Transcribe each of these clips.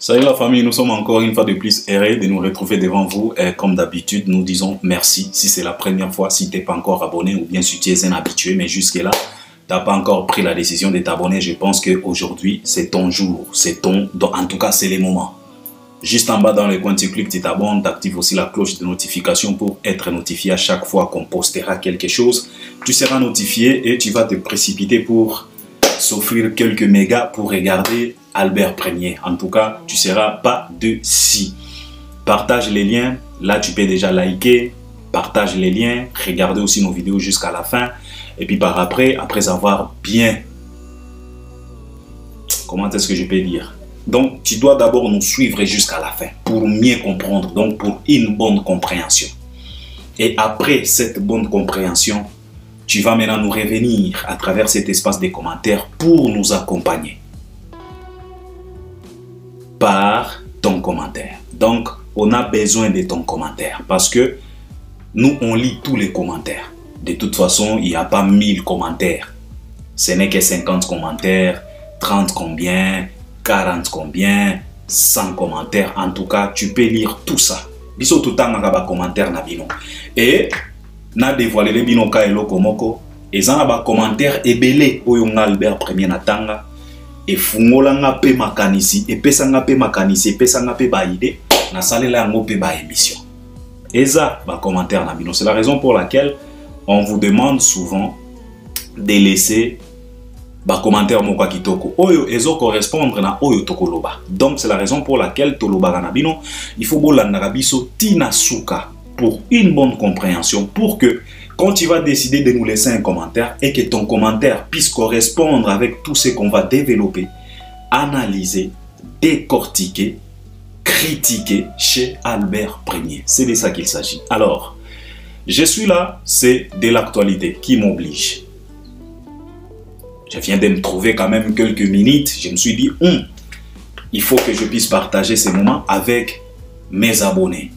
Salut la famille, nous sommes encore une fois de plus heureux de nous retrouver devant vous. Et comme d'habitude, nous disons merci si c'est la première fois, si tu n'es pas encore abonné ou bien si tu es un habitué, mais jusque-là, tu n'as pas encore pris la décision de t'abonner. Je pense qu'aujourd'hui, c'est ton jour, en tout cas, c'est les moments. Juste en bas dans le coin, tu cliques, tu t'abonnes, tu actives aussi la cloche de notification pour être notifié à chaque fois qu'on postera quelque chose. Tu seras notifié et tu vas te précipiter pour s'offrir quelques mégas pour regarder Albert Premier. En tout cas, tu ne seras pas de si. Partage les liens. Là, tu peux déjà liker. Partage les liens. Regardez aussi nos vidéos jusqu'à la fin. Et puis par après avoir bien... Comment est-ce que je peux dire? Donc, tu dois d'abord nous suivre jusqu'à la fin pour mieux comprendre. Donc, pour une bonne compréhension. Et après cette bonne compréhension, tu vas maintenant nous revenir à travers cet espace de commentaires pour nous accompagner par ton commentaire. Donc, on a besoin de ton commentaire parce que nous, on lit tous les commentaires. De toute façon, il n'y a pas 1000 commentaires. Ce n'est que 50 commentaires, 30 combien, 40 combien, 100 commentaires. En tout cas, tu peux lire tout ça. Biso tout le temps, on a des commentaires. Et na dévoilé les binoka et lokomoko et ça na commentaire ebele oyo Albert Premier natanga et fungola nga pe makanisi et pesa nga pe makanisi et pesa nga pe ba idée na salela yango pe ba émission et ça ba commentaire na bino. C'est la raison pour laquelle on vous demande souvent de laisser ba commentaire moko kitoko oyo ezo correspondre na oyo tokoloba. Donc c'est la raison pour laquelle toloba na bino il faut bolanda biso tina suka pour une bonne compréhension, pour que quand tu vas décider de nous laisser un commentaire et que ton commentaire puisse correspondre avec tout ce qu'on va développer, analyser, décortiquer, critiquer chez Albert Premier. C'est de ça qu'il s'agit. Alors, je suis là, c'est de l'actualité qui m'oblige. Je viens de me trouver quand même quelques minutes, je me suis dit, il faut que je puisse partager ces moments avec mes abonnés,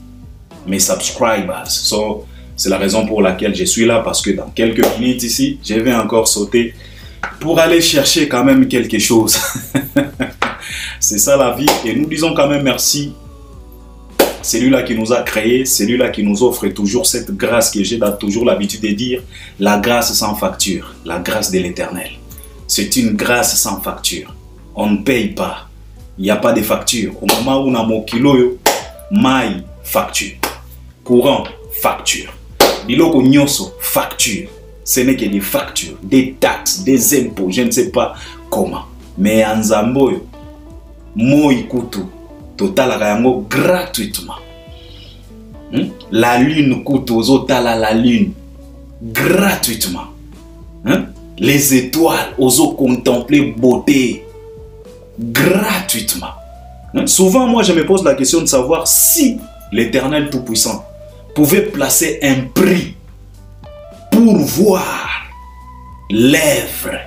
mes subscribers. So, c'est la raison pour laquelle je suis là, parce que dans quelques minutes ici, je vais encore sauter pour aller chercher quand même quelque chose. C'est ça la vie. Et nous disons quand même merci. Celui-là qui nous a créé, celui-là qui nous offre toujours cette grâce que j'ai toujours l'habitude de dire, la grâce sans facture, la grâce de l'Éternel. C'est une grâce sans facture. On ne paye pas. Il n'y a pas de facture. Au moment où on a mon kilo, maille, facture. Courant, facture. Biloko nyoso, facture. Ce n'est que des factures, des taxes, des impôts, je ne sais pas comment. Mais en Zamboyo, moi ikutu, total yango gratuitement. La lune coûte aux otala la lune gratuitement. Les étoiles, aux contempler beauté gratuitement. Souvent, moi, je me pose la question de savoir si l'Éternel Tout-Puissant pouvait placer un prix pour voir l'œuvre.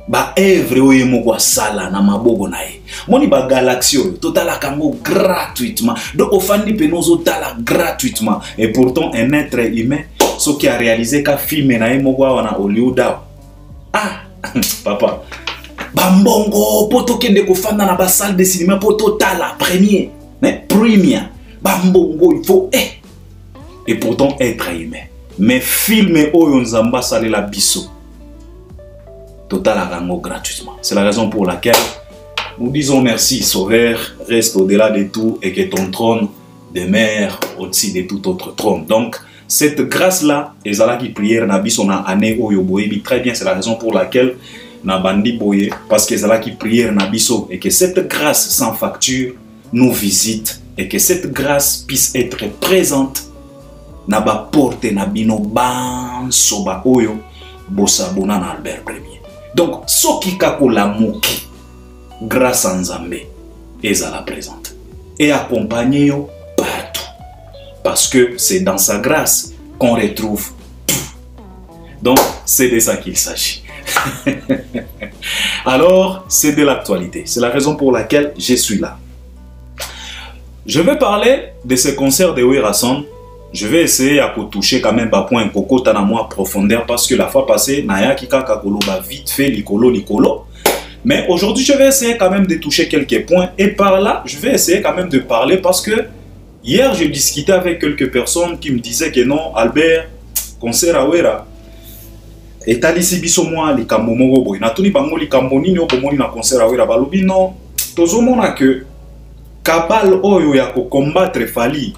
Ba œuvre oye moko sala na mabogo na ye. Moni ba galaxie total kango gratuitement. Donc ofandi penozo tala gratuitement. Et pourtant un être humain ce qui a réalisé ka film na ye moko wana Hollywood. Ah papa. Bambongo poto kende ko fanda na ba salle de cinéma poto tala premier. Mais premier. Bambongo il faut et pourtant être humain. Mais filmer oyo nzamba salela biso total arango gratuitement. C'est la raison pour laquelle nous disons merci Sauveur, reste au-delà de tout et que ton trône demeure au-dessus de tout autre trône. Donc cette grâce là ezala qui prière na biso na année oyo boyebi très bien. C'est la raison pour laquelle na bandi boye parce que ezala qui prière na biso et que cette grâce sans facture nous visite et que cette grâce puisse être présente na ba porte na bino ban soba oyo bosabona na Albert Premier. Donc soki kako la moki grâce à Nzambe ezala présente et accompagner yo partout parce que c'est dans sa grâce qu'on retrouve tout. Donc c'est de ça qu'il s'agit. Alors c'est de l'actualité. C'est la raison pour laquelle je suis là. Je vais parler de ce concert de Werason. Je vais essayer à toucher quand même un point coco dans moi profondeur parce que la fois passée, Naya Kika Kakolo va vite fait likolo. Mais aujourd'hui, je vais essayer quand même de toucher quelques points. Et par là, je vais essayer quand même de parler parce que hier, j'ai discuté avec quelques personnes qui me disaient que non, Albert, concert à Wera. Et talisi biso moi les kambomo boy. Na tuni bango les kamboni ni obomoni na concert à Wera balobi non. Tozomona que kabal oyo ya ko combattre Fally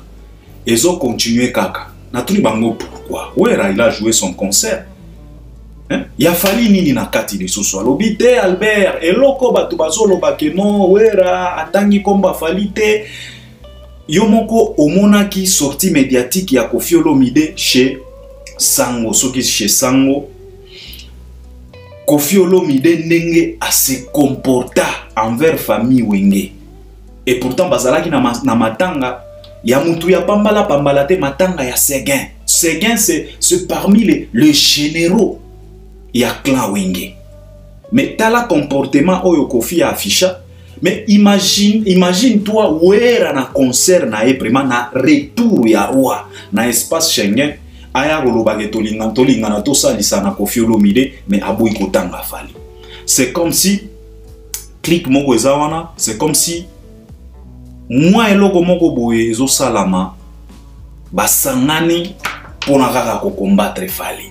ezo continuer kaka. Na tuni bango pourquoi? Wera il a joué son concert. Hein? Ya Fally nini na kati lisusu alobi te Albert eloko batu bazolo bakeno Wera atangi komba Fally te. Yomoko omonaki sortie médiatique ya Koffi Olomide chez Sango, soki chez Sango. Koffi Olomide ndenge a se comporta envers famille Wenge. Et pourtant bazalaki na matanga ya mutu ya pambala te matanga ya Seguin. Seguin c'est parmi les généraux ya clan Wenge. Mais tala comportement oyo Koffi a affiché. Mais imagine toi Wera na concert na vraiment na retour ya roi na espace Schengen aya rolobage tolinga na to salisa na Koffi Olomide mais aboyi kotanga Fally. C'est comme si clic moko ezawana, c'est comme si moi eloko moko boye ezo salama basangani pona kaka ko combattre Fally.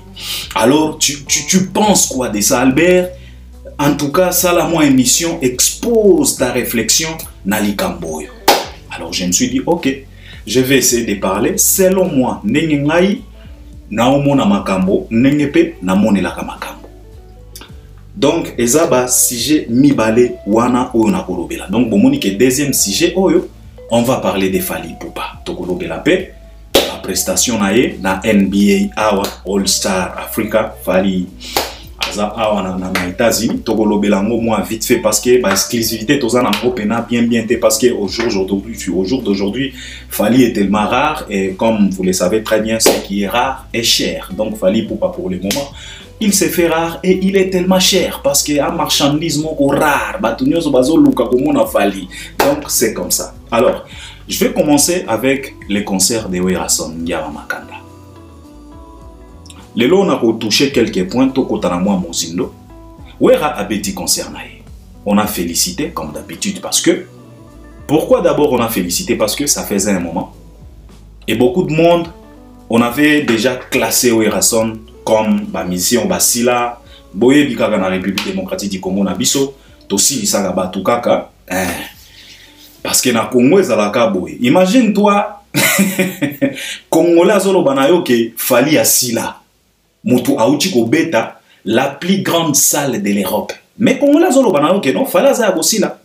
Alors tu penses quoi de ça Albert? En tout cas, ça la moi émission expose ta réflexion na likamboyo. Alors je me suis dit ok, je vais essayer de parler selon moi ndenge ngai na omona makambo ndenge pe na monelaka makambo. Donc ezaba sujet mibale wana oyo na kolobela. Donc bomoni ke deuxième sujet oyo on va parler de Fally Ipupa. To kolobela pe la prestation na ye na NBA All Star Africa Fally na États-Unis, Togolobelango moi vite fait parce que exclusivité tous en pena bien parce que au jour d'aujourd'hui Fally est tellement rare et comme vous le savez très bien ce qui est rare est cher. Donc Fally Ipupa pour le moment il se fait rare et il est tellement cher parce que un marchandise rare Fally. Donc c'est comme ça. Alors je vais commencer avec les concerts de Werason Yama Makanda. Les lots on a touché quelques points au côté de moi Mozindo. Wera a béti concerné. On a félicité comme d'habitude parce que pourquoi d'abord on a félicité parce que ça faisait un moment et beaucoup de monde on avait déjà classé Werason comme mission Basila boye bikaka na République démocratique du Congo na biso tosi lisaka batu kaka parce que na Congo ezalaka boye. Imagine toi Congolais azolo banayo ke Fally asila mutu auti ko beta la plus grande salle de l'Europe. Mais Congolais zolo banayo ke non Fally za bosila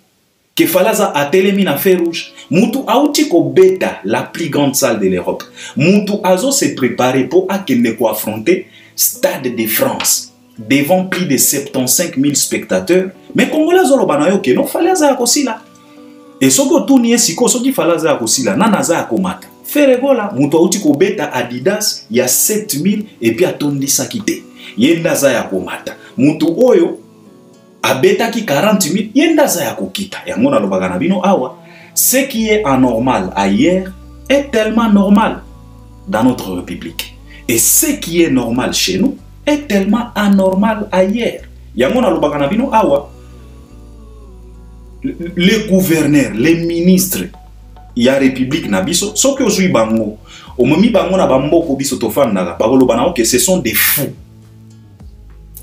que Fally za atelemi na fer rouge mutu auti ko beta la plus grande salle de l'Europe. Mutu azo se préparer pour akende ko affronter Stade de France devant plus de 75 000 spectateurs. Mais Congolais zolo banayo ke non Fally za kosila. Et soko tournier siko soki Fally za kosila nana za komata. Feregola, mutu auti ko beta Adidas ya 7000 et puis atondi sakite. Yenda za ya komata. Mutu oyo abeta ki 40 000 yenda za ya kokita. Yango na lobaka na bino awa, ce qui est anormal ailleurs est tellement normal dans notre république. Et ce qui est normal chez nous est tellement anormal ailleurs. Yango na lobaka na bino awa, les gouverneurs, les ministres il y a république na biso soki ozui bango omomi bango na bamboko biso tofandaka bakoloba que ce sont des fous.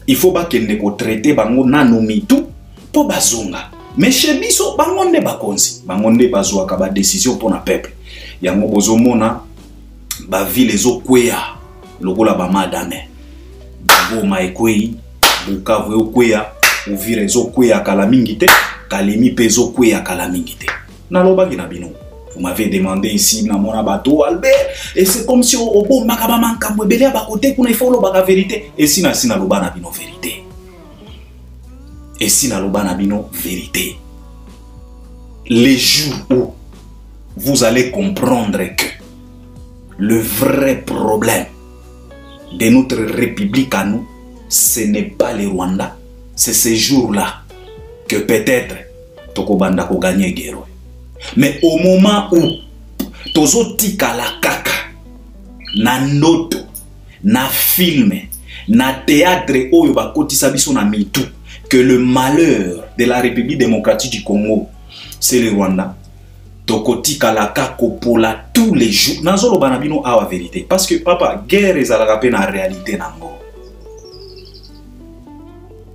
Il faut ba kende ko traiter bango nano mitu po bazonga. Mais chez biso bango nde bakonzi bango nde bazwaka ba décision pour na peuple. Yango bozomona ba ville ezokweya lokola ba madame Goma ekwei Bukavu ekweya Uvira ezokweya kala mingi te Kalemi pe ezokweya kala mingi te. Nalobaki na bino. Vous m'avez demandé ici na mon bateau Albert et c'est comme si au bon makabama kamwebele à côté qu'on faut le baga vérité et si na loba na bino vérité. Et si na loba na bino vérité. Les jours où vous allez comprendre que le vrai problème de notre république à nous ce n'est pas le Rwanda, c'est ces jours-là que peut-être Tokobanda ko gagner guerre. Mais au moment où tozo tika la kaka na noto na film na théâtre oyo bakotisa biso na mitu que le malheur de la République démocratique du Congo, c'est le Rwanda. Tokoti kalaka kopola tous les jours. Nazolo banabino a la vérité. Parce que papa, guerre est à la réalité nango.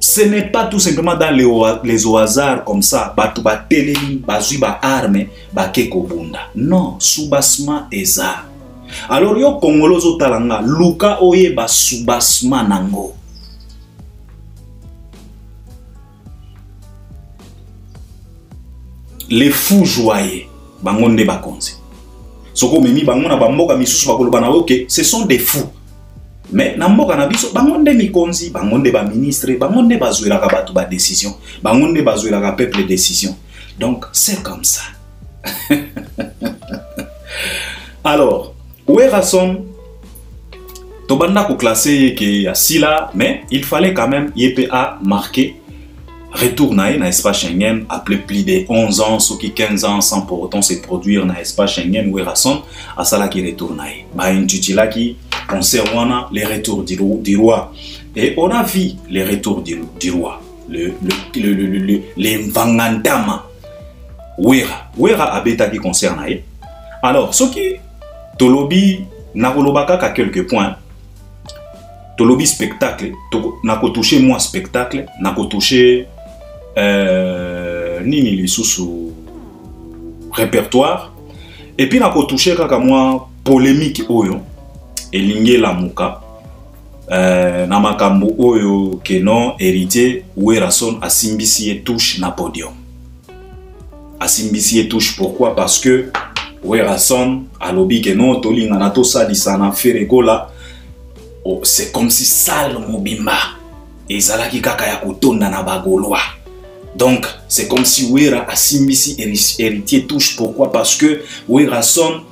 Ce n'est pas tout simplement dans les au hasard comme ça. Batuba telemi, bazuba arme, bakeko bunda. Non, soubasma eza. Alors yo Congolozo talanga, luka oye ba soubasma nango. Les fous joyeux. Bangonde bakonzi. Soko memi bangona bamboka misusu bakoloba na ok, ce sont des fous. Mais namboka na biso bangonde mikonzi, bangonde ba ministre, bangonde bazwela ka batu ba décision, bangonde bazwela ka peuple décision. Donc c'est comme ça. Alors, Ouerason tobanda ko classer que asila, mais il fallait quand même YPA marquer retour dans l'espace Schengen après plus de 11 ans, ce qui 15 ans sans pour autant se produire dans l'espace Schengen où Rasson à ça qui retourne. Bah une tutila qui concerne les retours du roi et on a vu les retours du roi, les Vangandama. Ouera abeta qui concerne. Alors ce qui tolobi nakolobaka ka quelques points. Tolobi spectacle, nako touché moi spectacle, nako touché nini les sous répertoire et puis nako touché kaka moi polémique oyo elinge la muka na makambo oyo que non héritier Ouerason asimbisi et touche na podium. Asimbisi et touche pourquoi? Parce que Ouerason a lobby que non tolinga na to salisa na feregola. Oh, c'est comme si sale mobimba et zalaki kaka ya kotonda na bagoloa. Donc c'est comme si Ouera asimbisi héritier touche. Pourquoi? Parce que Ouerason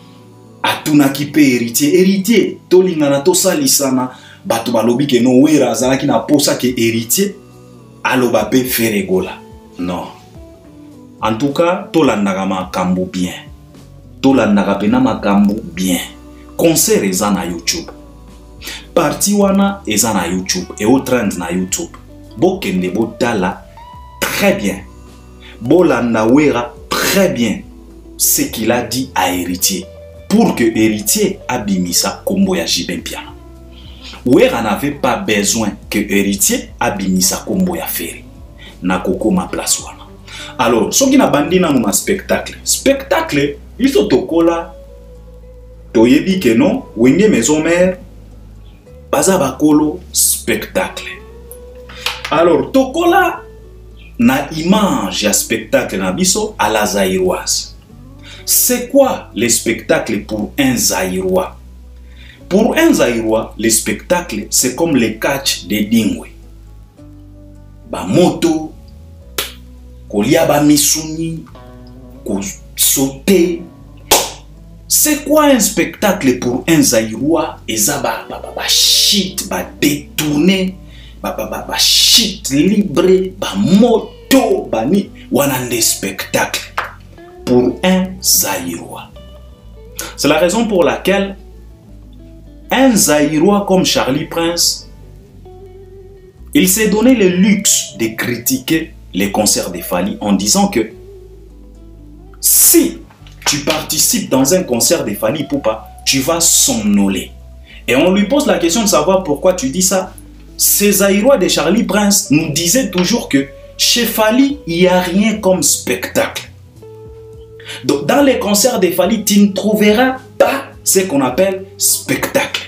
a tunaki pe héritier tolinga na to salisana bato balobi ke no Ouera zalaki na posa ke héritier aloba pe feregola. Non. En tout cas, tolandaka makambo bien. Tolandaka pena makambo bien. Concert eza na YouTube. Parti wana eza na YouTube et au trend na YouTube. Bokende botala très bien. Bolanda Ouera très bien ce qu'il a dit à héritier pour que héritier abimisa kombo ya Jibempiana. Ouera n'avait pas besoin que héritier abimisa kombo ya Ferry. Na koko ma place wana. Alors, ce qui n'a bandi na un spectacle. Spectacle, il faut tokola toyebi que non, wenge maison mère baza bakolo spectacle. Alors, tokola na image ya spectacle na biso à la zaïroise. C'est quoi les spectacles pour un zaïrois? Pour un zaïrois, les spectacles, c'est comme les catch des dingwe. Ba moto, kolia ba misuni, ko sauter. C'est quoi un spectacle pour un zaïrois? Eza ba shit, ba détourné, ba shit libre, ba moto, ba ni wanande spectacle pour un zaïrois. C'est la raison pour laquelle un zaïrois comme Charlie Prince, il s'est donné le luxe de critiquer les concerts de Fally en disant que si tu participes dans un concert de Fally Ipupa, tu vas somnoler. Et on lui pose la question de savoir pourquoi tu dis ça. Ces Zaïrois de Charlie Prince nous disaient toujours que chez Fally, il n'y a rien comme spectacle. Donc dans les concerts de Fally, tu ne trouveras pas ce qu'on appelle spectacle.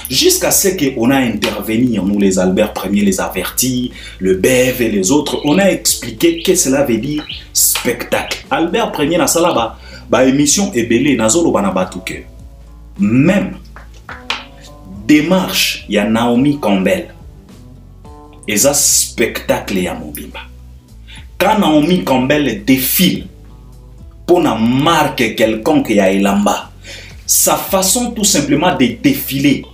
Jusqu'à ce qu'on a intervenu, nous les Albert Premier, les Avertis, le Bev et les autres, on a expliqué que cela veut dire spectacle. Albert Premier, na salaba, ba émission ebele, na zolo banabatuke. Même démarche, il y a Naomi Campbell. Et ça, spectacle ya mobimba. Quand Naomi Campbell défile pour na marque quelconque ya Elamba, sa façon tout simplement de défiler,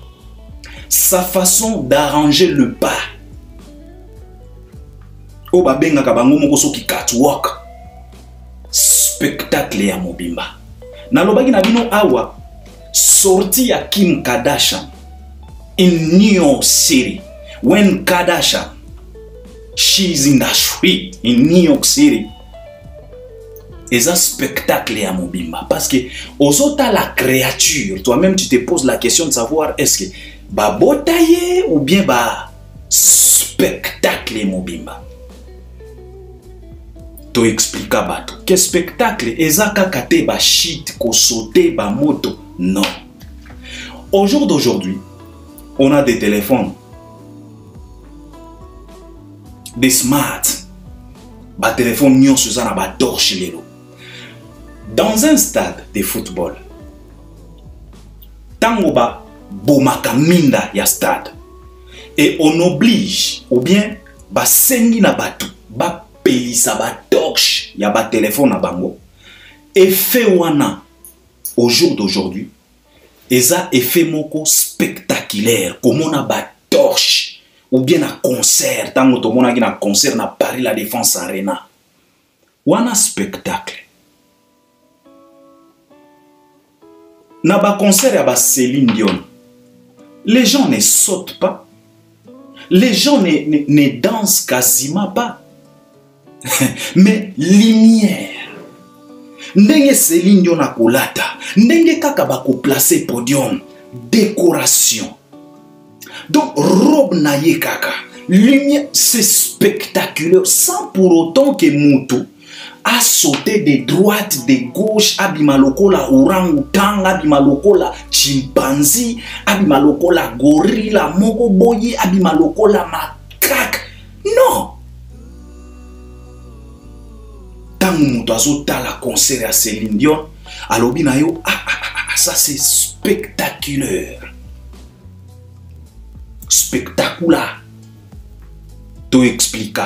sa façon d'arranger le pas. Obabenga kabango moko soki catwalk. Spectacle ya mobimba. Nalobaki na bino awa sorti ya Kim Kardashian in New York City when Kardashian cheese industry in New York City. Et ça spectacle à mobimba parce que aux autres la créature, toi-même tu te poses la question de savoir est-ce que ba botaye ou bien ba spectacle mobimba. To explica bato que spectacle ezaka kate ba shit ko sauter ba moto non. Au jour d'aujourd'hui, on a des téléphones, des smart, ba téléphone nyon suzana ba torche lelo. Dans un stade de football, tango ba bomaka minda ya stade et on oblige ou bien ba sengi na batu ba pelisa ba torche ya ba téléphone na bango effet wana au jour d'aujourd'hui eza effet moko spectaculaire comme on a ba torche ou bien un concert tango to mona ki na concert na Paris La Défense Arena wana spectacle na ba concert ya ba Céline Dion, les gens ne sautent pas, les gens ne dansent quasiment pas. Mais lumière, ndenge Céline Dion a kolata, ndenge kaka ba ko placer podium, décoration. Donc robe na ye kaka, lumière, c'est spectaculaire sans pour autant que Moutou a sauté de droite, de gauche, abima lokola orang-outang, abima lokola chimpanzé, abima lokola gorilla, moko boye, abima lokola macaque. Non! Tant que tu as la concert à Céline Dion, alors ça c'est spectaculaire. Spectaculaire. Tu expliques.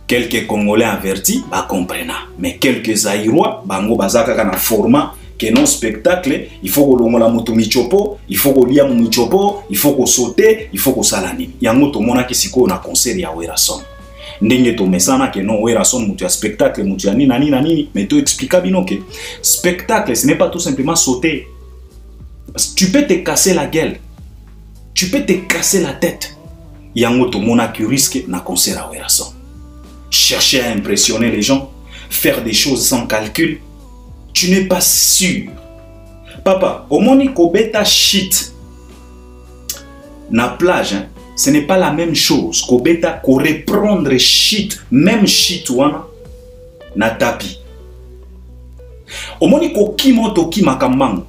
Quelques Congolais avertis, bah comprennent. Mais quelques Aïrois, bango bazaka kana format que non spectacle, il faut que l'on la moto michopo, il faut que lia michopo, il faut que sauter, il faut que salani. Yango to mona ki siko na concert ya Werason. Ndenge to mesana que non Werason mutu ya spectacle mutu ya nini, mais tu expliques bien que spectacle ce n'est pas tout simplement sauter. Parce que tu peux te casser la gueule. Tu peux te casser la tête. Yango to mona ki risque na concert à Werason. Chercher à impressionner les gens, faire des choses sans calcul, tu n'es pas sûr. Papa, au moni kobeta shit na plage, hein, ce n'est pas la même chose. Kobeta ko reprendre shit, même shit wana na tapi. Au moni ko kimoto kimakambango,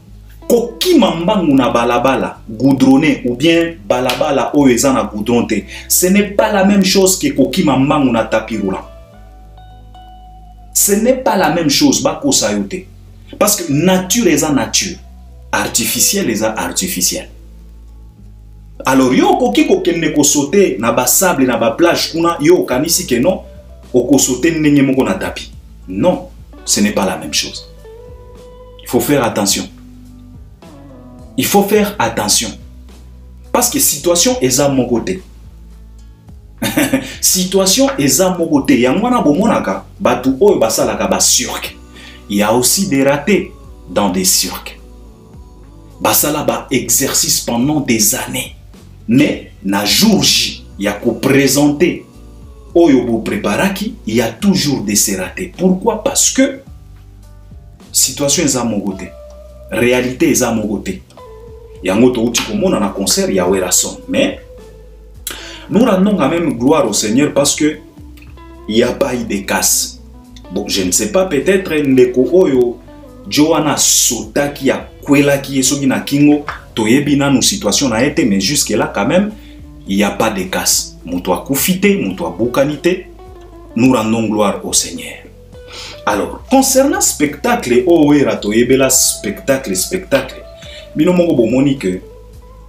ko kimambango na balabala, goudronné ou bien balabala oeza na goudronté. Ce n'est pas la même chose que ko kimambango na tapi roulant. Ce n'est pas la même chose bako sayote. Parce que nature est en nature, artificielle est en artificielle. Alors yo koki ko kenne ko sauter na ba sable na ba plage kuna yo kanisi que non, ko sauter ndenge moko na tapi. Non, ce n'est pas la même chose. Il faut faire attention. Il faut faire attention. Parce que situation est à mon côté. Situation est à mon côté. Yangwana bomonaka, batu oyo basalaka ba cirque. Il y a aussi des ratés dans des cirques. Basala ba exercice pendant des années. Mais na jour J, il y a qu'au présenter oyo bo préparaki, il y a toujours des ratés. Pourquoi? Parce que situation est à mon côté. Réalité est à mon côté. Yango to uti komona na concert ya Werason. Mais nous rendons quand même gloire au Seigneur parce que il n'y a pas eu de casse. Bon, je ne sais pas, peut-être ndeko oyo Joana Sota qui a kwela qui est sogi na kingo toyebi na nous situation na été, mais jusque là quand même il n'y a pas de casse. Muto a koufité, muto a boukanité. Nous rendons gloire au Seigneur. Alors, concernant spectacle, oh era toyebela spectacle. Bino mongo bomoni que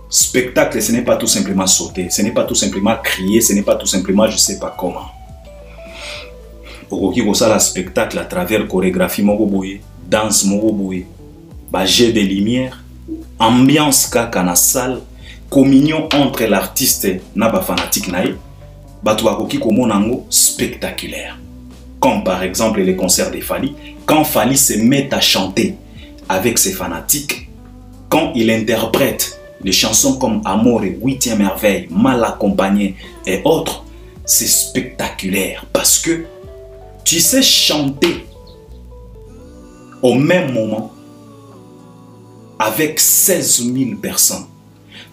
spectacle, ce n'est pas tout simplement sauter, ce n'est pas tout simplement crier, ce n'est pas tout simplement je sais pas comment. Okoki kosala spectacle à travers chorégraphie moko boye, danse moko boye, ba jet de lumière, ambiance kaka na salle, communion entre l'artiste na ba fanatique nae, batu bakoki komona ngo spectaculaire. Comme par exemple les concerts de Fally, quand Fally se met à chanter avec ses fanatiques, quand il interprète les chansons comme Amour et 8e merveille, Mal accompagné et autres, c'est spectaculaire parce que tu sais chanter au même moment avec 16 000 personnes.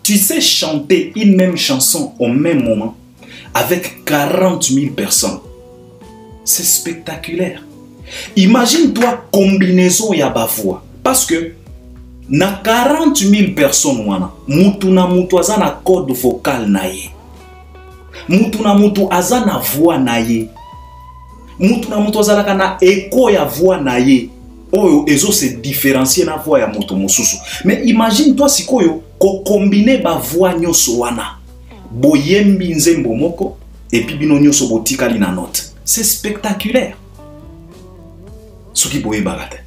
Tu sais chanter une même chanson au même moment avec 40 000 personnes. C'est spectaculaire. Imagine-toi combinaison ya ba voix. Parce que na 40 000 personnes wana, mutu na mutu aza na code vocal na ye. Mutu na mutu aza na voix na ye. Mutu na mutu aza na écho ya voix na ye. Oyo ezo se différencier na voix ya mutu mosusu. Mais imagine-toi sikoyo ko combiner ba voix nyonso wana. Boyembi nzembo moko et puis bino nyonso botikali na note. C'est spectaculaire. Soki boye bagate.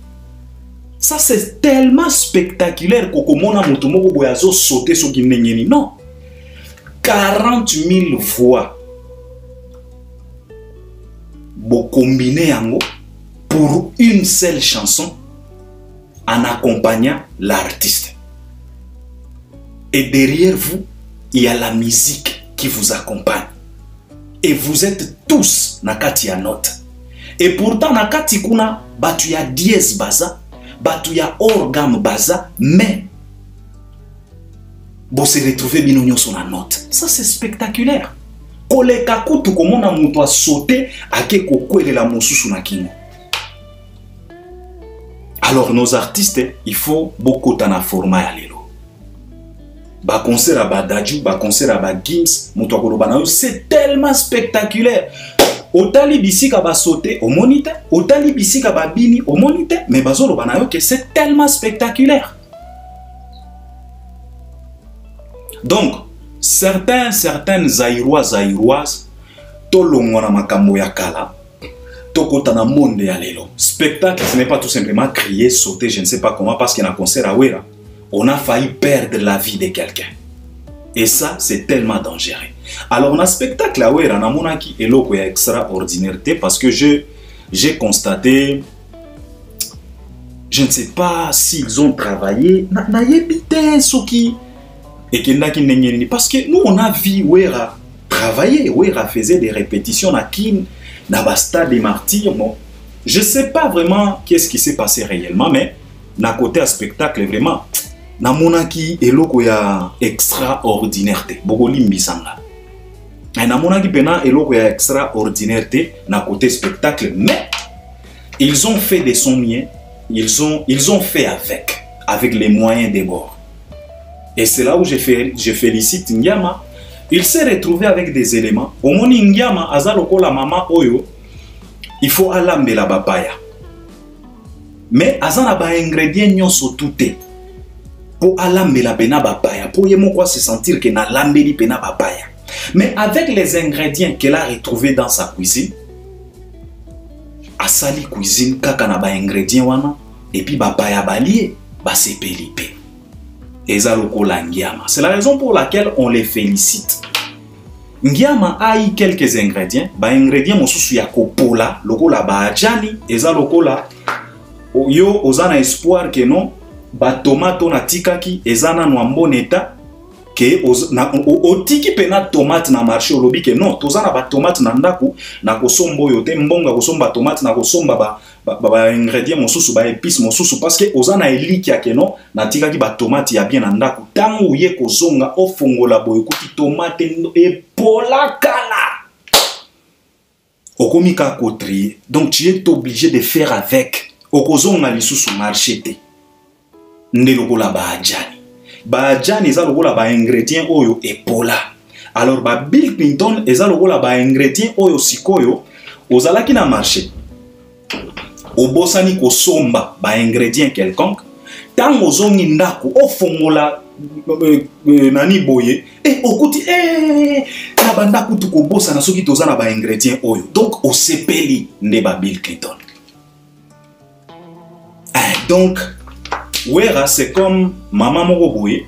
Ça c'est tellement spectaculaire que mona mutu moko boyazo sauter soki nengeni. Non. 40 000 voix. Bo combiner yango pour une seule chanson en accompagnant l'artiste. Et derrière vous, il y a la musique qui vous accompagne. Et vous êtes tous nakati ya note. Et pourtant nakati kuna batu ya dièse baza, batu ya organe baza, mais bon se retrouver binonyo sur la note. Ça c'est spectaculaire. Koleka kutu komona mutu a sauté ake kokwele la mosusu na kingo. Alors nos artistes, il faut beaucoup de format à l'élo. Ba concert à Badadju, ba concert à Gims, c'est tellement spectaculaire. Otali bisika ba sauter au moniteur, otali bisika ba bini au moniteur, mais bazolo banayo que c'est tellement spectaculaire. Donc certaines zaïroises, tolongona makambo ya kala. Tokotana monde ya lelo. Spectacle, ce n'est pas tout simplement crier, sauter, je ne sais pas comment, parce qu'il y a un concert à Ouera, on a failli perdre la vie de quelqu'un. Et ça, c'est tellement dangereux. Alors, on a un spectacle à Ouera, on a mon qui est là, extraordinaire, parce que j'ai constaté, je ne sais pas s'ils ont travaillé, parce que nous, on a vu Ouera travailler, Ouera faisait des répétitions à Kin, Nabasta des martyrs, bon, je ne sais pas vraiment qu'est-ce qui s'est passé réellement, mais na côté à spectacle vraiment, na monaki eloko ya extraordinaire te, bogoli mbisanga. Na monaki pena eloko ya extraordinaire te na côté spectacle, mais ils ont fait des sons miens, ils ont fait avec les moyens des bords. Et c'est là où je félicite Ngiama. Il s'est retrouvé avec des éléments. Au moni Ngiama, azaloko la mama oyo, il faut alambe la papaya. Mais azana ba ingrédients nyonso touté. Pour alambe la pena papaya, pour yemo quoi se sentir que na lambeli pena papaya. Mais avec les ingrédients qu'elle a retrouvés dans sa cuisine, asali cuisine kaka na ba ingrédients wana, et puis papaya balie, ba sepelipe. C'est la raison pour laquelle on les félicite. Ngiama a eu quelques ingrédients. Ba ingrédients mosusu ya kopola, lokola ba ajani, eza lokola yo ozana espoir que non ba tomato na tikaki ezana no mboneta que otiki pena tomate na marché olobi que non tozana ba tomate na ndaku na kosombo yo te mbonga kosomba tomate na kosomba ba ingrédients mosusu ba épices mosusu parce que ozana eliki ya que non na tikaki ba tomate ya bien na ndaku tangu ye kozonga ofongola boye kuti tomate epola kala okomika kotrier donc tu es obligé de faire avec okozonga lisusu marché te ndelokola ba ajani ba ajani eza lokola ba ingrédients oyo epola. Alors ba Bill Clinton eza lokola ba ingrédients oyo sikoyo ozalaki na marché obosani kosomba ba ingrédients quelconque tango ozongi ndako ofongola nani boye okuti na bandako tukobosa na soki toza na ba ingrédients oyo donc osepeli nde ba Bill Clinton. Donc Ouera c'est comme maman moko boye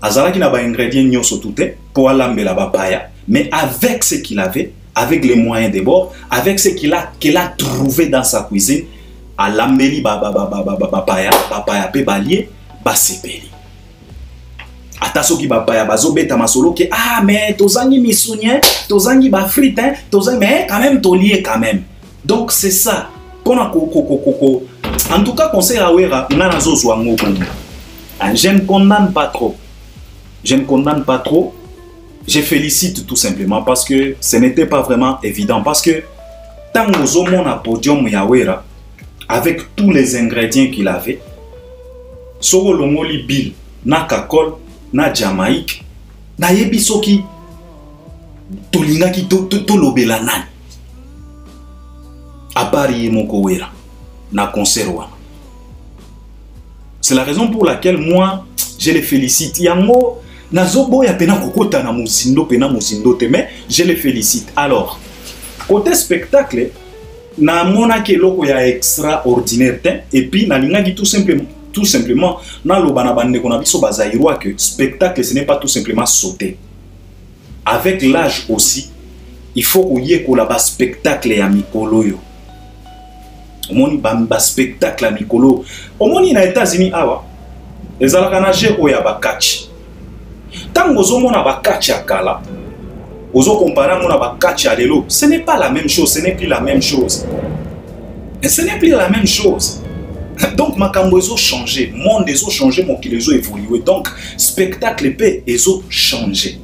azalaki na ba ingrédients nyonso touté pour alambela papaya mais avec ce qu'il avait, avec les moyens de bord, avec ce qu'il a trouvé dans sa cuisine, alambeli papaya pe balier ba sepeli. ata soki bapaya bazobeta masolo ke ah mais tozangi misunye tozangi ba frite hein tozangi mais quand même tolié quand même. Donc c'est ça pona koko en tout cas conseil à Wera ngana zozwa ngoko. Je ne condamne pas trop. Je ne condamne pas trop. Je félicite tout simplement parce que ce n'était pas vraiment évident parce que tant aux hommes à podium ya Wera avec tous les ingrédients qu'il avait soko longoli Bill na kakol na Jamaïque na yebi soki tolingaki to lobela nani à Paris moko Wera na concert wana. C'est la raison pour laquelle moi je les félicite. Yango nazobo ya pena kokota na musindo pena musindo te mais je les félicite. Alors côté spectacle na mona ke loko ya extraordinaire et puis na lingaki tout simplement na lobana bande qu'on a biso bazairwa que spectacle ce n'est pas tout simplement sauter. Avec l'âge aussi, il faut qu'on y ait un spectacle à mikolo yo. Omoni bamba spectacle à mikolo. Omoni na États-Unis awa. Ezalaka na je oya ba catch. Tango ozo mona ba catch akala. Ozo comparer mona ba catch à lelo, ce n'est pas la même chose, ce n'est plus la même chose. Et ce n'est plus la même chose. Donc makambo ezo changé, monde ezo changé, mon kilezo évolué. Donc spectacle pe ezo changé.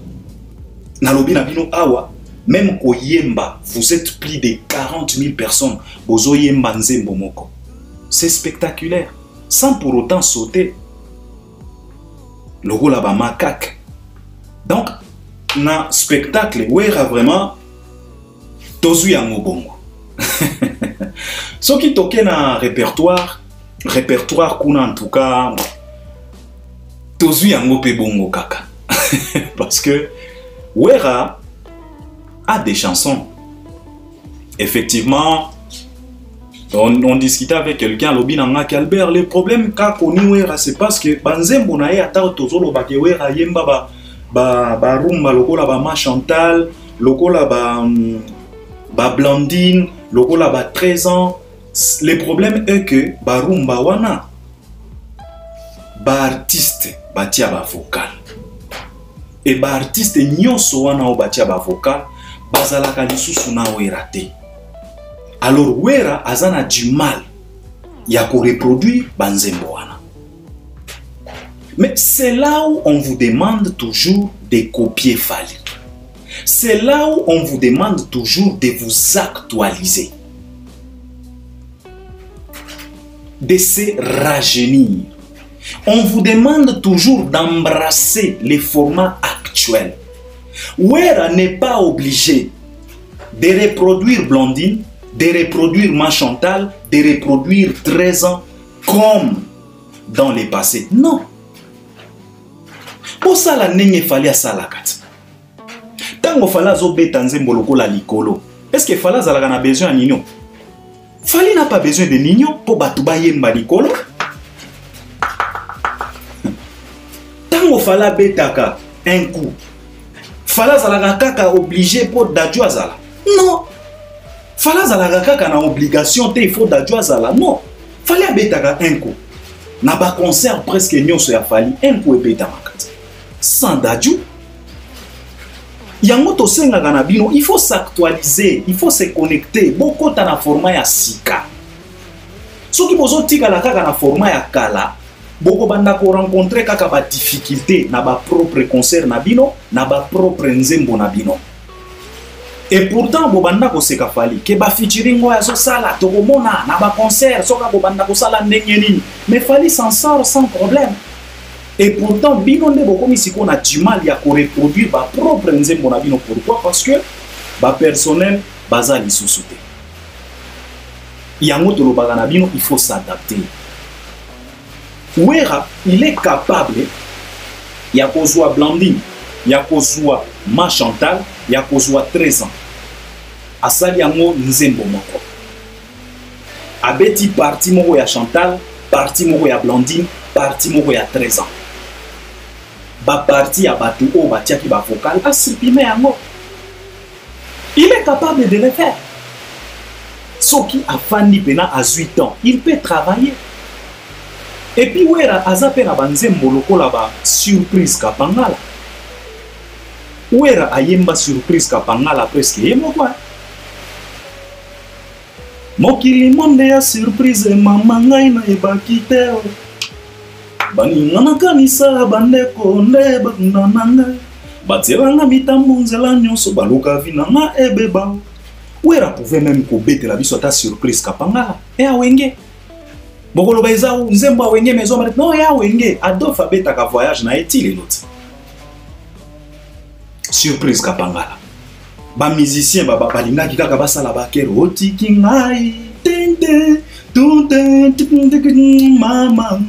Nalobi na bino awa, même ko yemba, vous êtes plus de 40 000 personnes, ozo yemba nzembo moko. C'est spectaculaire, sans pour autant sauter. Logo la ba macaque. Donc na spectacle Wera vraiment tozu yango bongo. Ce qui toque na répertoire kuna en tout cas tozu yango pe bongo kaka. Parce que Wera a des chansons. Effectivement, on discutait avec quelqu'un, l'obinanga Albert, le problème qu'a connu Wera, c'est parce que banzembo na ye ata tozolo ba ke Wera yemba ba rumba lokola ba ma Chantal, lokola ba Blandine, lokola ba 13 ans. Le problème est que ba rumba wana ba artiste batia ba vocal. Et ba artiste nyonso wana o batia ba vocal bazalaka lisusu na Wera te. Alors Wera azana du mal ya ko reproduire banzembo wana. Mais c'est là où on vous demande toujours de copier Fally. C'est là où on vous demande toujours de vous actualiser, de se rajeunir. On vous demande toujours d'embrasser les formats actuels. Wera n'est pas obligé de reproduire Blandine, de reproduire Ma Chantal, de reproduire 13 ans comme dans le passé. Non. Pour ça, la nenge fallait à ça la carte. Tant qu'on fallait zobeta nzembo lokola likolo. Est-ce que fallait a besoin de Nino? Fallait n'a pas besoin de Nino pour batuba yemba likolo. Tant qu'on fallait betaka un coup. Fallait zalaka kaka obligé pour dadjo azala. Non. Fallait zalaka kaka na obligation te il faut dadjo azala. Non. Fallait betaka un coup. Na ba concert presque nyonso ya Fally un coup ebeta makati. Sans dadju. Yango to senga na bino, il faut s'actualiser, il faut se connecter. Beaucoup ta na format ya sika. Soki bozo tika la kaka na format ya kala, boko banda ko rencontrer kaka ba difficulté na ba propre concert na bino, na ba propre nzembo na bino. Et pourtant bo banda ko seka Fally ke ba featuring ya so sala to komona na ba concert soka bo banda ko sala ndenge nini. Mais Fally s'en sort sans problème. Et pourtant, bino nde boko misiko na du mal ya ko reproduire ba propre nzembo na bino. Pourquoi? Parce que ba personnel baza lisusu te. Yango to lobaka na bino, il faut s'adapter. Wera, il est capable ya kozwa Blandine, ya kozwa Ma Chantal, ya kozwa 13 ans. Asali yango nzembo moko. Abeti parti moko ya Chantal, parti moko ya Blandine, parti moko ya 13 ans. Ba parti ya batu o batiaki ba vocal a supprimer yango. Il est capable de le faire. Soki a fandi pena à 8 ans, il peut travailler. Et puis wera azape na banzembo lokola ba surprise kapangala. Wera ayemba surprise kapangala presque yemo quoi. Mokili monde ya surprise mama ngai na ebaki te. Baninga na kanisa bandeko nde banananga. Batiranga mitambo nzela nyonso baluka vinanga ebeba. Wera pouvait même kobetela biso ata surprise kapangala. E awenge. Bokolo beza nzembo awenge mezo malet. Non ya awenge. Adolphe abetaka voyage na etile l'autre. Surprise kapangala. Ba musicien balingaki kaka basala bakero otiki ngai tente tunte mama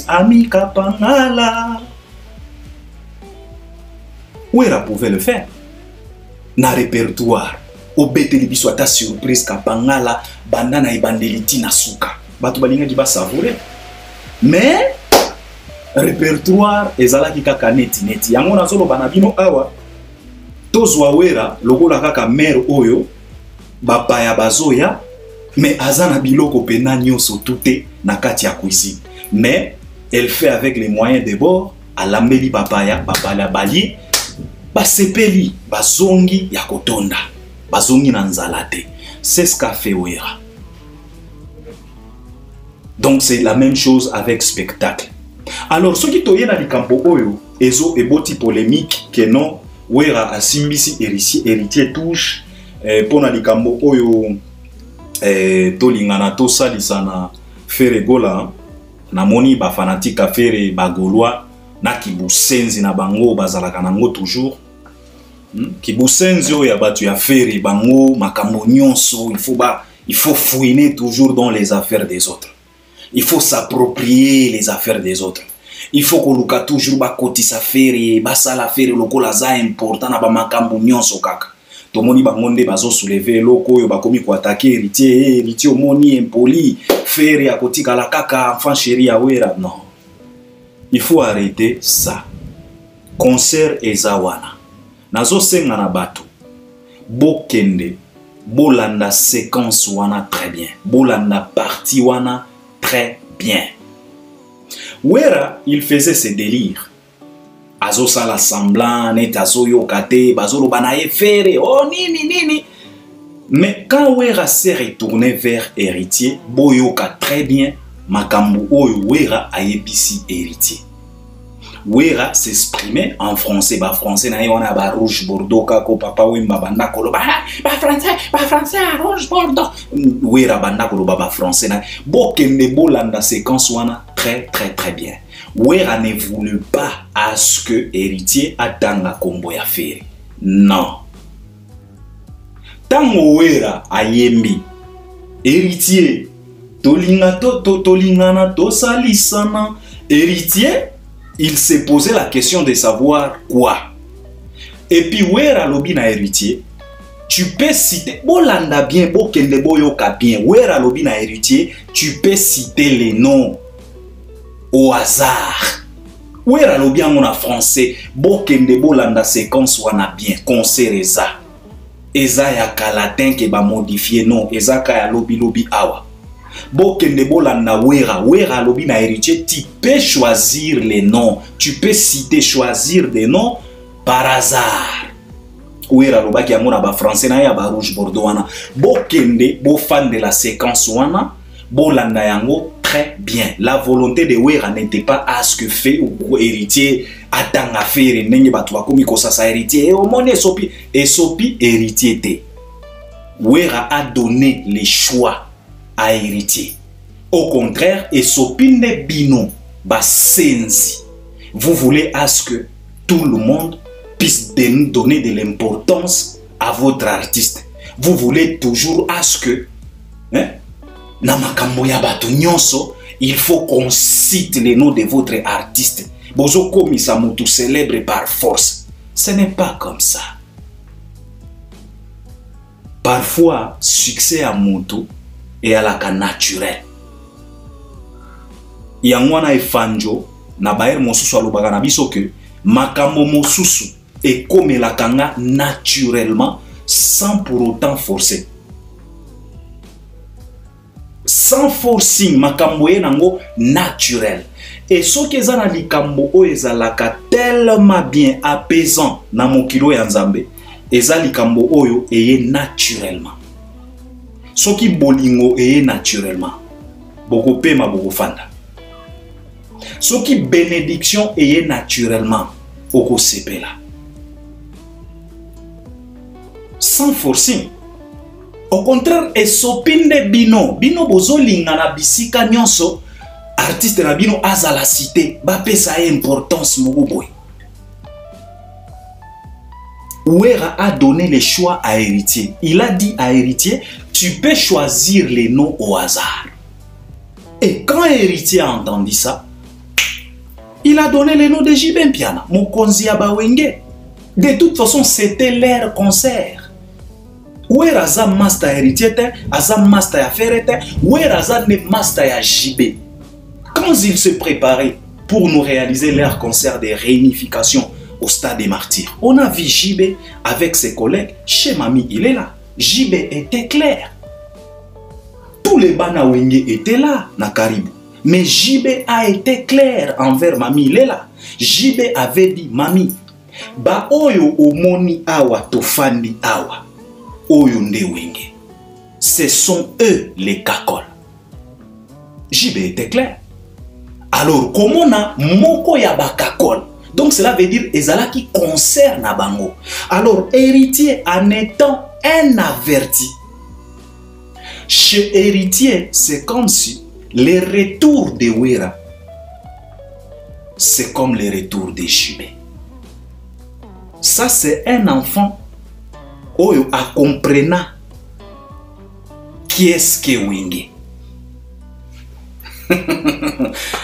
ami kapangala. Wera pouvait le faire. Na répertoire obeteli biso ata surprise kapangala bandana ebandeliti na suka bato balingaki ba savourer. Mais répertoire ezalaki kaka neti yango nazolo bana bino awa tozwa wera lokola kaka mère oyo bapaya bazoya mais azana biloko pena nyonso toute na kati ya cuisine. Mais elle fait avec les moyens de bord alambeli papaya babala bali basepeli bazongi ya kotonda bazongi na nzalate. C'est ce qu'a fait wera. Donc c'est la même chose avec spectacle. Alors ce qui toye na likambo oyo ezo eboti polémique que non wera asimbisi héritier touche pona likambo oyo tolingana to salisa na fere gola na moni ba fanatique affaire bagolwa na kibusenzi na bango bazalaka nango toujours. Kibusenzi oyo ya batu ya fere bango makambo nyonso il faut fouiner toujours dans les affaires des autres. Il faut s'approprier les affaires des autres. Il faut que luka toujours ba kotisa fere basala fere lokola za important na ba makambo nyonso kaka. Tomoni bangonde bazo soulever loko oyo bakomi ko attaquer héritier omoni impoli fere ya kotika la kaka enfant chéri ya wera. Non. Il faut arrêter ça. Concert ezawana. Nazo senga na bato. Bokende. Bolanda séquence wana très bien. Bolanda partie wana très bien. Wera, il faisait ses délires. Azo sala semblant, net azo yokate, bazolo banaye fere, oh nini. Mais quand Wera s'est retourné vers héritier, boyoka très bien, makambu oyo Wera ayebisi héritier. Wera s'exprimait en français, ba français na yona ba rouge bordeaux kako papa wemba banda koloba ba français rouge bordeaux. Wera banda koloba ba français na bokende bolanda séquence wana très bien. Wera ne voulut pas à ce que héritier atanga kombo ya fere. Non. Tango Wera ayembi héritier tolingana to salisana héritier. Il s'est posé la question de savoir quoi. Et puis, Wera lobi na héritier, tu peux citer, bolanda bien, bokende boyoka bien, Wera lobi na héritier, tu peux citer les noms au hasard. Wera lobi en français, bokende bolanda séquence wana bien, concert eza ya kalatin ke ba modifier non, eza ka ya lobi awa. Bokende bolanda Wera lobi na héritier, tu peux choisir les noms, tu peux citer, choisir des noms par hasard. Wera loba ki amona ba français na ya ba rouge bordeaux wana. Bokende bo fan de la séquence wana, bolanda yango très bien. La volonté de Wera n'était pas à ce que fait ou héritier atanga faire nenge batu bakomi kosasa héritier. Au monde esopi héritier te. Wera a donné les choix à héritier. Au contraire, et sopinde bino basenzi. Vous voulez à ce que tout le monde puisse donner de l'importance à votre artiste. Vous voulez toujours à ce que na makambo ya bato nyonso, il faut qu'on cite les noms de votre artiste. Bozo komisa mutu célèbre par force. Ce n'est pas comme ça. Parfois, succès à mutu et à la cas naturel. Yangwana e fanjo na baer mosusu alobaka na biso que makambo mosusu et comme la kanga naturellement sans pour autant forcer. sans forcing, makambo nango naturel. Et ce qui est na likambo o ezalaka tellement bien apaisant na mokilo ya Nzambe, eza likambo oyo eye naturellement. Ce qui bolingo eye naturellement. Boko pema boko fanda. Ce qui bénédiction eye naturellement oko sepela. Sans forcing. Au contraire, esopinde bino. Bino bozo linga na bisika nyonso. Artiste na bino aza la cité. Ba pesa importance mogoboy. Ouera a donné le choix à héritier. Il a dit à héritier, tu peux choisir les noms au hasard. Et quand héritier a entendu ça, il a donné le nom de JB Mpiana. Mokonzi Abawenge. De toute façon, c'était leur concert. Ouera za master héritier, aza master ya ferete, ouera za ne master ya JB. Quand ils se préparaient pour nous réaliser leur concert de réunification au stade des martyrs, on a vu JB avec ses collègues. Chez Mamie, il est là. JB était clair. Tous les Banawenge étaient là, na Caribou. Mais JB a été clair envers Mamie, il est là. JB avait dit, Mamie, ba oyo omoni awa tofandi awa. Oyonde Wenge. Ce sont eux les kakols. JB était clair. Alors, comment na moko ya ba kakol? Donc cela veut dire ezala qui concerne à bango. Alors, héritier en étant un averti. Chez héritier, c'est comme si les retours de Ouera, c'est comme les retours de JB. Ça, c'est un enfant oyo a comprenant qui est-ce que Wenge.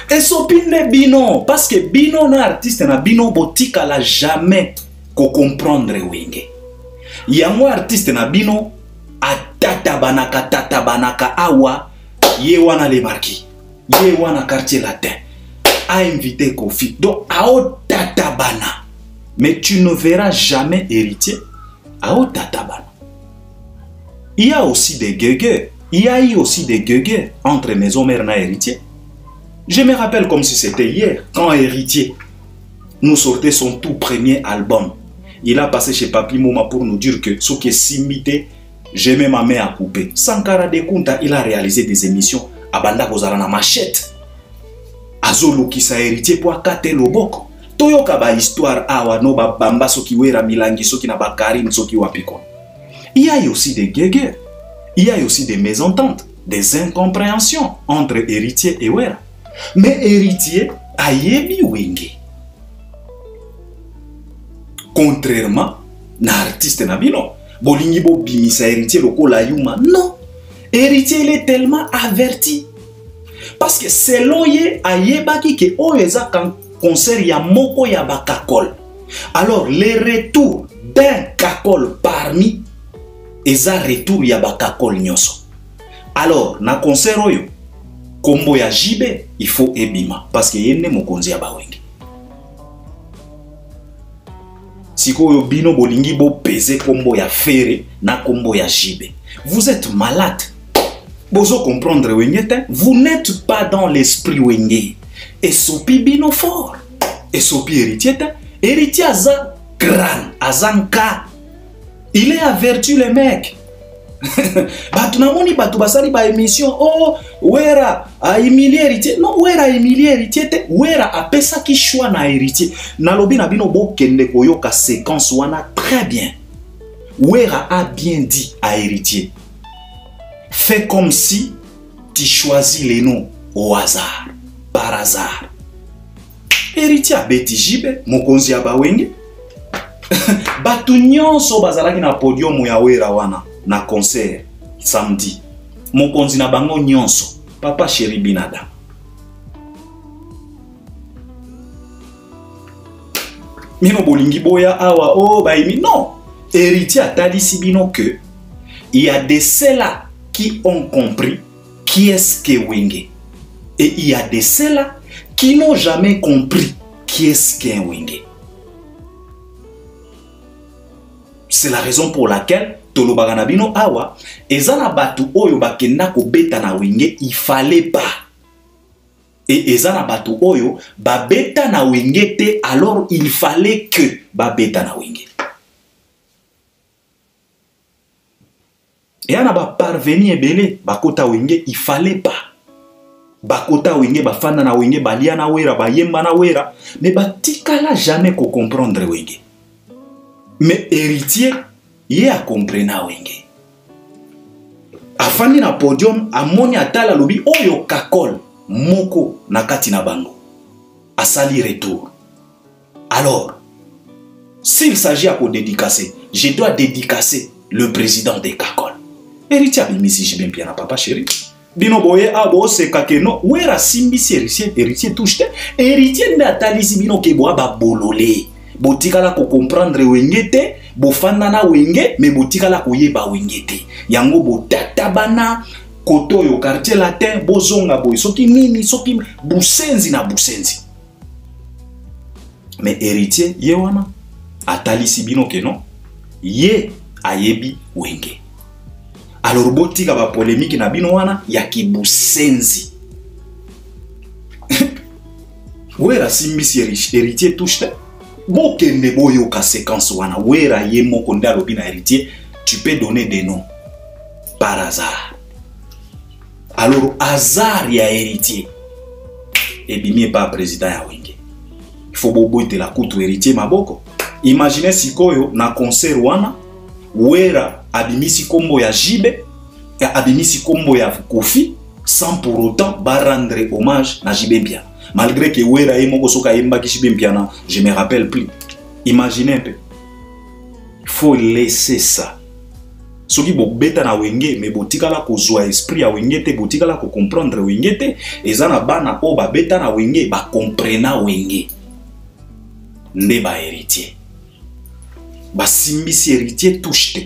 Et sopine bino, parce que bino na artiste na bino botika la jamais ko comprendre Wenge. Yango artiste na bino tata banaka awa ye wana le marquis, ye wana quartier latin a invité Kofi. Donc ao tata bana. Mais tu ne verras jamais héritier. Il y a aussi des gueugueux. Il y a eu aussi des gueugueux entre maison mère et héritier. Je me rappelle comme si c'était hier, quand héritier nous sortait son tout premier album. Il a passé chez Papi Mouma pour nous dire que ce qui est simité, j'ai mis ma main à couper. Sankara de Kunta, il a réalisé des émissions à Banda Bozarana Machette. Azolo qui sa héritier pour akate loboko. Toyoka ba histoire awa no ba bamba soki wera milangi soki na ba Karim soki wapiko. Il y a aussi des guéguerres. Il y a aussi des mésententes, des incompréhensions entre héritier et wera. Mais héritier a yebi Wenge. Contrairement na artiste na bino, bolingi bo bimisa héritier loko la yuma. Non. Héritier il est tellement averti. Parce que selon ye a yebaki ke oeza kan concert ya moko ya ba kakol. Alors les retours d'un kakol parmi eza retour ya ba kakol nyoso. Alors na concert oyo kombo ya JB il faut ebima parce que yene mokonzi ya Bawenge. Siko yo bino bolingi bo pese kombo ya Fere na kombo ya JB. Vous êtes malade. Bozo comprendre Wenge, vous n'êtes pas dans l'esprit Wenge. Et sopi bino fort. Et sopi héritier, héritier aza grand, azanka. Il est averti le mec. Batu namoni batu basali ba émission. Oh, Ouera a humilié héritier. Non, Ouera a humilié héritier. Ouera a pesa ki choix na héritier. Nalobi na bino bo kende koyoka séquence wana très bien. Ouera a bien dit à héritier. Fais comme si tu choisis les noms au hasard, par hasard. Héritier a beti JB, mokonzi ya Bawenge. Batu nyonso bazalaki na podium ya Ouera wana na concert samedi. Mokonzi na bango nyonso, papa chéri binada. Mino bolingi boya awa oh baimi non. Héritier a talisi bino que il y a de ceux-là qui ont compris qui est-ce que Wenge. Et il y a de ceux-là qui n'ont jamais compris qui est-ce qu'un Wenge. C'est la raison pour laquelle tolobaka na bino awa eza na batu oyo bakenda ko beta na wenge, il fallait pas. Et eza na batu oyo ba beta na wenge te, alors il fallait que ba beta na wenge. Et ana ba parveni ebele bakota wenge, il fallait pas. Bakota wenge bafanda na wenge balia na wera bayemba na wera, mais batikala jamais ko comprendre wenge. Mais héritier ye a comprena wenge. Afandi na podium amoni atala lobi oyo kakol moko na kati na bango asali retour. Alors s'il s'agit à dédicacer, je dois dédicacer le président des kakol. Héritier abimisi jibem bien na papa chéri. Bino boye abo se kakeno wera simbisi héritier touche te. Héritier nda talisi bino ke boa ba bolole. Botikala ko comprendre wenge te, bofanda na wenge, mais botikala ko yeba wenge te. Yango botatabana koto yo quartier latin bozonga boy soki nini soki busenzi na busenzi. Mais héritier ye wana atalisi bino ke non, ye ayebi wenge. Alors botika ba polémique na bino wana ya kibusenzi. Wera simbisi héritier touche te. Bokende boyo ka séquence wana wera ye moko ndalo bina héritier, tu peux donner des noms par hasard. Alors hasard ya héritier et bimi pas président ya wenge. Il faut boboite la kutu héritier maboko. Imaginez sikoyo na concert wana wera abimisi kombo ya Jibe, abimisi kombo ya Kofi, sans pour autant ba rendre hommage na Jibe bien. Malgré que wera e moko soka yemba ki Jibe bien, je me rappelle plus. Imaginez un peu. Il faut laisser ça. Soki bo beta na wenge, mais botika la ko zoa esprit ya wenge te, botika la ko comprendre wenge te, ezana bana o ba beta na wenge, ba comprena wenge. Nde ba héritier. Ba simbisi héritier touche te.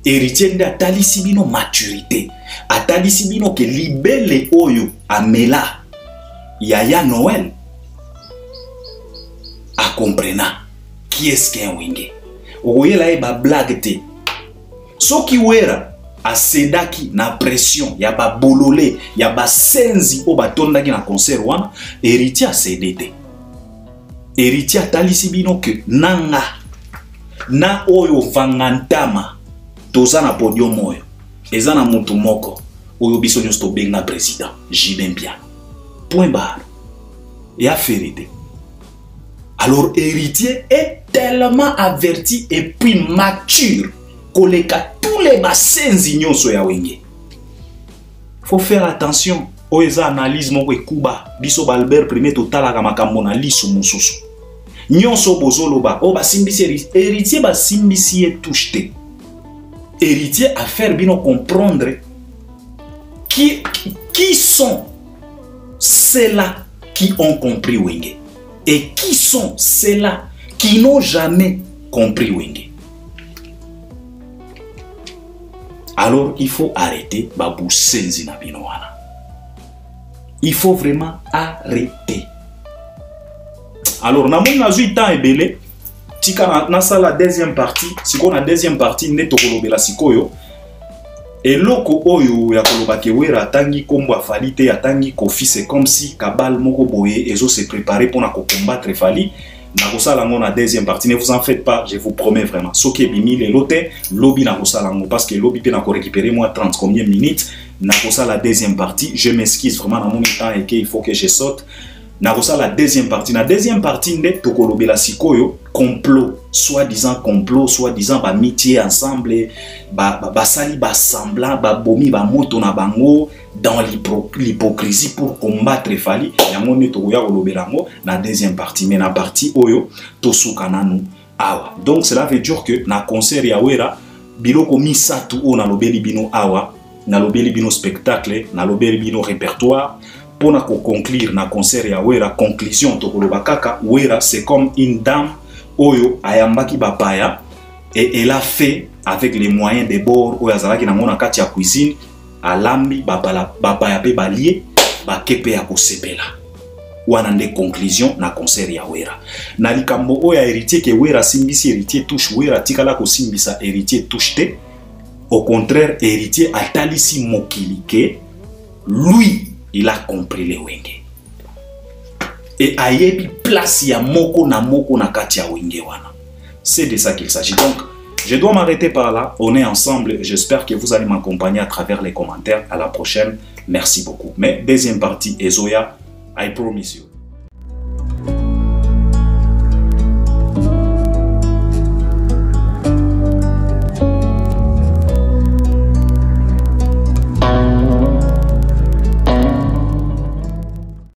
Héritier nde atalisi bino maturité. Atalisi bino ke libele oyo amela Yaya Noël a comprena qui est-ce qu'un wenge. Oye la e ba blague te. Soki wera a sedaki na pression ya ba bolole ya ba senzi o ba tondaki na concert wana, héritier a cédé. Héritier atalisi bino ke nanga na oyo vangantama toza na podium oyo eza na mutu moko oyo biso nyonso benga président Jibem bien. Point barre. Et affairité. Alors héritier est tellement averti et puis mature koleka tous les bassins nyonso ya wenge. Faut faire attention. Oeza analyse moko ekuba biso ba Albert premier total ka makambo na liso mususu. Nyonso bozoloba o basimbisi héritier basimbisi e touche te. Héritier à faire bino comprendre qui sont ceux-là qui ont compris wenge et qui sont ceux-là qui n'ont jamais compris wenge. Alors il faut arrêter babou senzi na bino wana. Il faut vraiment arrêter. Alors, na moni na zui temps ebele, tika na sala deuxième partie, siko na deuxième partie ne tokolobela sikoyo. Et loko oyo ya koloba ke wera atangi kombo afali te atangi Kofi, c'est comme si kabal moko boye ezo se préparer pour na ko combattre Fali. Na kosala ngo na deuxième partie, ne vous en faites pas, je vous promets vraiment. Soki bimi le lote, lobby na kosala ngo parce que lobby pe na ko récupérer moi 30 combien minutes. Na kosala la deuxième partie, je m'excuse vraiment na mon temps et qu'il faut que je saute. Na kosala la deuxième partie. Na deuxième partie nde tokolobela sikoyo complot, soi-disant complot, soi-disant ba métier ensemble, ba sali ba semblant, ba bomi ba moto na bango dans l'hypocrisie pour combattre Fali. Yango ne tokoya kolobela ngo na deuxième partie, mais na partie oyo tosuka nanu awa. Donc cela veut dire que na concert ya wera biloko misatu o na lobeli bino awa, na lobeli bino spectacle, na lobeli bino répertoire. Pour conclure na concert ya wera, conclusion tokoloba kaka wera c'est comme une dame oyo ayambaki bapaya et elle a fait avec les moyens de bord oyo azalaki na ngona kati ya cuisine alambi bapaya pe balie bakepe ya kosepela. Wana nde conclusion na concert ya wera. Na likambo oyo ya héritier ke wera simbisi héritier touche wera tikala ko simbisa héritier touche te. Au contraire, héritier Atalisi Mokilike, lui, il a compris les wenge. Et ayebi place ya moko na kati ya wenge wana. C'est de ça qu'il s'agit. Donc, je dois m'arrêter par là. On est ensemble. J'espère que vous allez m'accompagner à travers les commentaires. À la prochaine. Merci beaucoup. Mais deuxième partie, Ezoya, I promise you.